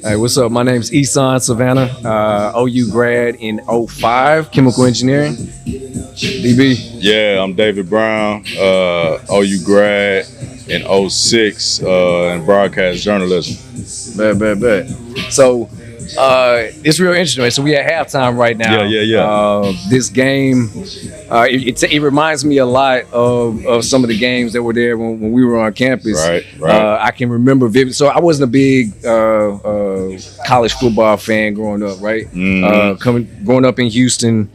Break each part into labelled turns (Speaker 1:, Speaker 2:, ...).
Speaker 1: Hey, what's up? My name's Eson Savannah, OU grad in '05, chemical engineering. DB.
Speaker 2: Yeah, I'm David Brown, OU grad in '06 in broadcast journalism.
Speaker 1: Bet. So it's real interesting, man. So we at halftime right now.
Speaker 2: Yeah.
Speaker 1: This game, it reminds me a lot of some of the games that were there when we were on campus.
Speaker 2: Right.
Speaker 1: I can remember vividly. So I wasn't a big college football fan growing up, right? Growing up in Houston,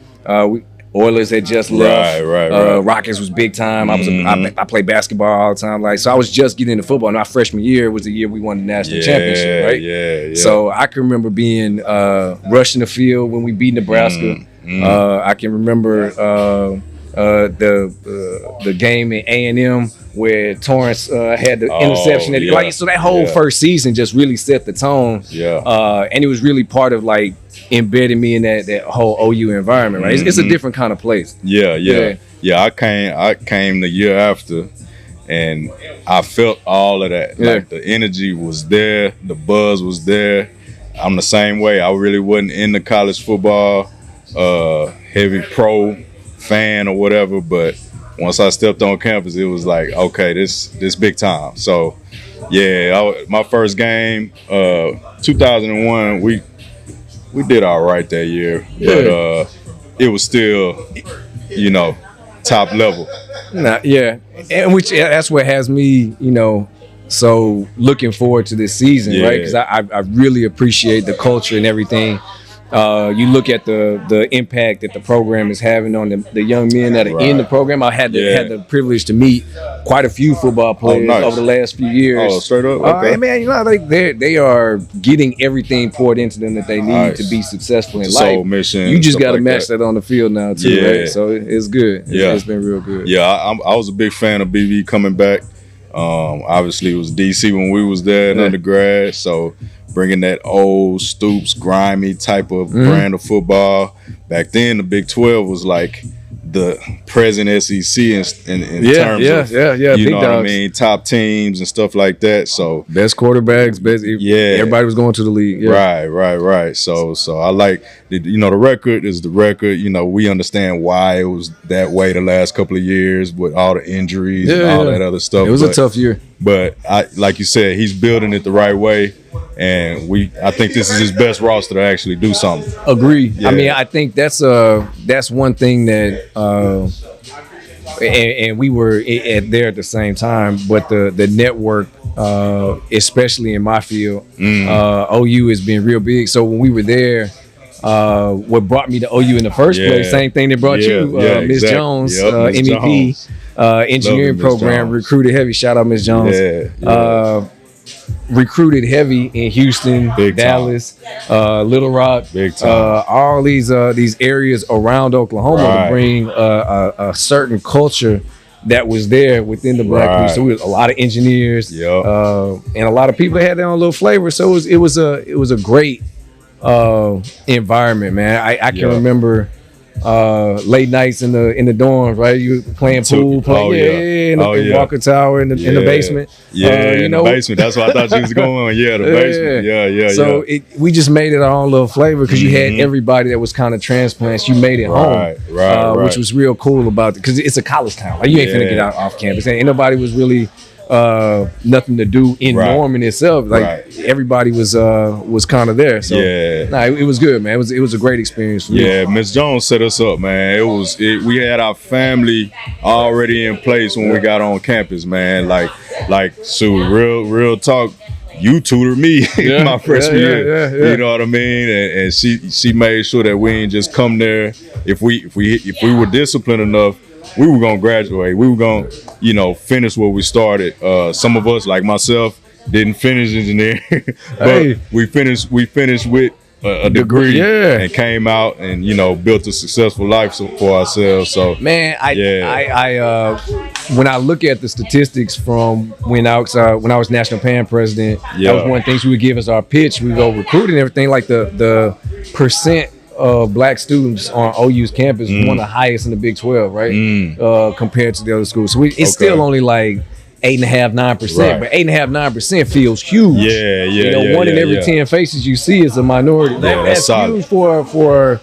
Speaker 1: Oilers had just left.
Speaker 2: Right.
Speaker 1: Rockets was big time. I played basketball all the time. So I was just getting into football. And my freshman year was the year we won the national championship, right?
Speaker 2: Yeah.
Speaker 1: So I can remember being rushing the field when we beat Nebraska. I can remember the game in A&M where Torrance had the interception. So that whole first season just really set the tone. And it was really part of like embedding me in that whole OU environment, right? It's a different kind of place.
Speaker 2: Yeah. I came the year after, and I felt all of that. Like the energy was there, the buzz was there. I'm the same way. I really wasn't into college football, heavy pro fan or whatever, but once I stepped on campus, it was like, okay, this big time. So, my first game, 2001, we did all right that year, but it was still, top level.
Speaker 1: And that's what has me, so looking forward to this season, right? Because I really appreciate the culture and everything. You look at the impact that the program is having on the young men that are in the program. I had the privilege to meet quite a few football players over the last few years.
Speaker 2: Oh, straight up. Okay.
Speaker 1: And man, they are getting everything poured into them that they need to be successful in life.
Speaker 2: Mission,
Speaker 1: you just got to match that on the field now too, right? So it's good. It's been real good.
Speaker 2: Yeah, I was a big fan of BB coming back. Obviously, it was DC when we was there in undergrad, so bringing that old Stoops, grimy type of brand of football. Back then, the Big 12 was like the present SEC in terms of, you know what I mean, top teams and stuff like that. So
Speaker 1: best quarterbacks, everybody was going to the league.
Speaker 2: Right. So I like, the record is the record. We understand why it was that way the last couple of years with all the injuries and all that other stuff.
Speaker 1: It was a tough year.
Speaker 2: But like you said, he's building it the right way. And I think this is his best roster to actually do something.
Speaker 1: Agree. Yeah. I mean, I think that's one thing that, and we were there at the same time. But the network, especially in my field, OU has been real big. So when we were there, what brought me to OU in the first place, same thing that brought you, Ms. Jones, MEP, engineering program, Jones. Recruited heavy. Shout out Ms. Jones. Recruited heavy in Houston, big Dallas, Little Rock,
Speaker 2: big time.
Speaker 1: All these areas around Oklahoma to bring a certain culture that was there within the Black community. So we was a lot of engineers, and a lot of people that had their own little flavor. So it was a great environment, man. I can remember late nights in the dorms, right? You playing pool, in Walker Tower in the basement.
Speaker 2: In the basement. That's what I thought you was going. The basement.
Speaker 1: So we just made it our own little flavor because you had everybody that was kind of transplants. You made it home, which was real cool about it because it's a college town. Like you ain't finna get out off campus. Ain't nobody was really nothing to do in Norman itself. Like everybody was kind of there. So it was good, man. It was a great experience for me.
Speaker 2: Yeah, Ms. Jones set us up, man. We had our family already in place when we got on campus, man. Real talk. You tutored me my freshman year. You know what I mean? And she made sure that we ain't just come there. If we were disciplined enough, we were gonna graduate. We were gonna, finish what we started. Some of us, like myself, didn't finish engineering, but we finished with a degree and came out and built a successful life for ourselves. So
Speaker 1: man, I when I look at the statistics from when I was National PAN president, that was one of the things we would give as our pitch. We go recruiting and everything. Like the percent of black students on OU's campus is one of the highest in the Big 12, right? Compared to the other schools. So it's still only like 8.5%, 9%.
Speaker 2: Right.
Speaker 1: But 8.5%, 9% feels huge.
Speaker 2: Yeah,
Speaker 1: You know,
Speaker 2: yeah,
Speaker 1: one in
Speaker 2: yeah,
Speaker 1: every
Speaker 2: yeah.
Speaker 1: 10 faces you see is a minority.
Speaker 2: Yeah,
Speaker 1: That's
Speaker 2: that's solid.
Speaker 1: huge for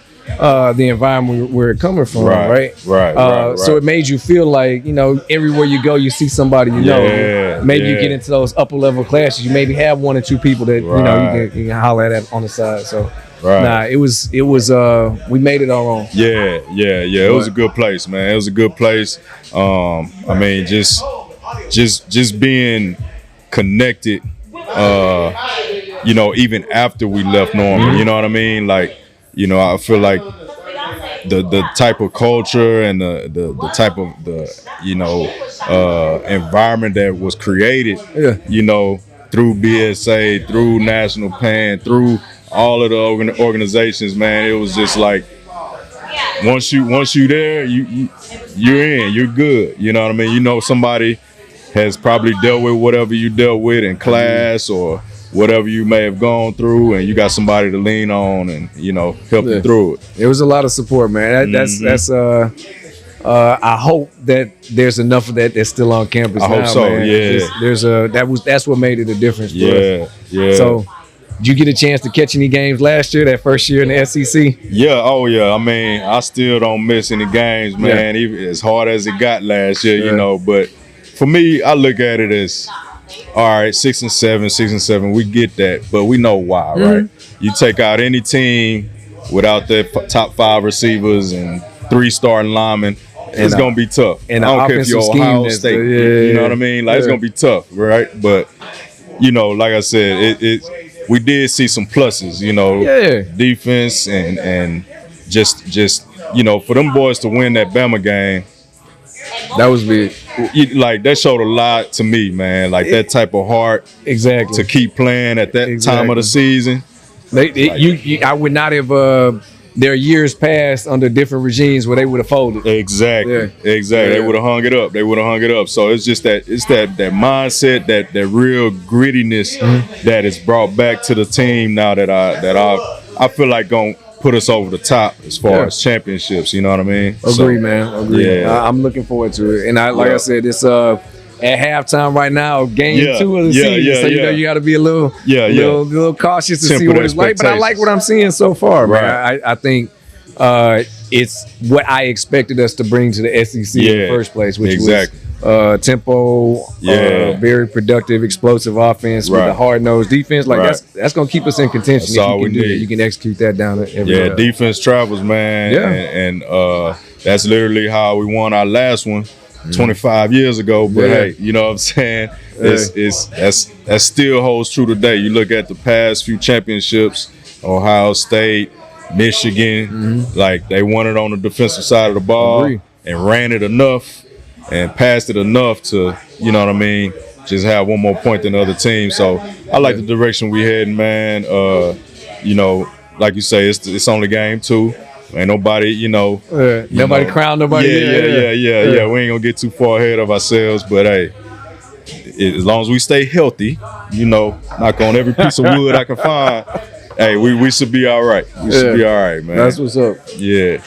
Speaker 1: the environment where it coming from, right?
Speaker 2: Right.
Speaker 1: So it made you feel like, you know, everywhere you go, you see somebody you know.
Speaker 2: Yeah,
Speaker 1: Maybe you
Speaker 2: yeah.
Speaker 1: get into those upper level classes, you maybe have one or two people that you know you can holler at on the side. So
Speaker 2: Right.
Speaker 1: nah, it was we made it our own.
Speaker 2: Yeah. It was a good place, man. It was a good place. I mean, just being connected. You know, even after we left Norman, you know what I mean? Like, you know, I feel like the type of culture and the type of you know environment that was created, you know, through BSA, through National Pan, through all of the organizations, man. It was just like once you there, you're in, you're good. You know what I mean? You know, somebody has probably dealt with whatever you dealt with in class or whatever you may have gone through, and you got somebody to lean on and, you know, help you through it.
Speaker 1: It was a lot of support, man. That's I hope that there's enough of that that's still on campus.
Speaker 2: I hope so,
Speaker 1: man.
Speaker 2: yeah.
Speaker 1: That's what made it a difference for us.
Speaker 2: Yeah.
Speaker 1: So did you get a chance to catch any games last year, that first year in the SEC?
Speaker 2: Yeah, oh yeah. I mean, I still don't miss any games, man, even as hard as it got last year, you know. But for me, I look at it as, all right, 6 and 7, we get that, but we know why, right? You take out any team without their top 5 receivers and 3 starting linemen, it's gonna be tough.
Speaker 1: And
Speaker 2: I don't care if you're Ohio State, you know what I mean? Like it's gonna be tough, right? But you know, like I said, we did see some pluses, you know, defense and just you know, for them boys to win that Bama game.
Speaker 1: That was big.
Speaker 2: Like that showed a lot to me, man. Like that type of heart, to keep playing at that time of the season.
Speaker 1: I would not have. There are years past under different regimes where they would have folded.
Speaker 2: Exactly. They would have hung it up. So it's just that that mindset, that real grittiness that is brought back to the team now that I feel like gonna put us over the top as far as championships. You know what I mean?
Speaker 1: Man. Agree. Yeah. I'm looking forward to it. And I said, it's at halftime right now, game 2 of the season. So you know you got to be a little cautious to see what it's like. But I like what I'm seeing so far, man. I think it's what I expected us to bring to the SEC in the first place, which was tempo, very productive, explosive offense with a hard-nosed defense. Like that's gonna keep us in contention.
Speaker 2: That's all we need.
Speaker 1: You can execute that down every
Speaker 2: defense travels, man. And that's literally how we won our last one 25 years ago. But hey, you know what I'm saying? That still holds true today. You look at the past few championships, Ohio State, Michigan, like they won it on the defensive side of the ball and ran it enough and passed it enough to, you know what I mean, just have one more point than the other team. So I like the direction we heading, man. You know, like you say, it's only game 2. Ain't nobody, you know.
Speaker 1: Nobody crowned nobody.
Speaker 2: Yeah. We ain't gonna get too far ahead of ourselves, but hey, as long as we stay healthy, you know, knock on every piece of wood I can find. Hey, we should be all right. We should be all right, man.
Speaker 1: That's what's up.
Speaker 2: Yeah.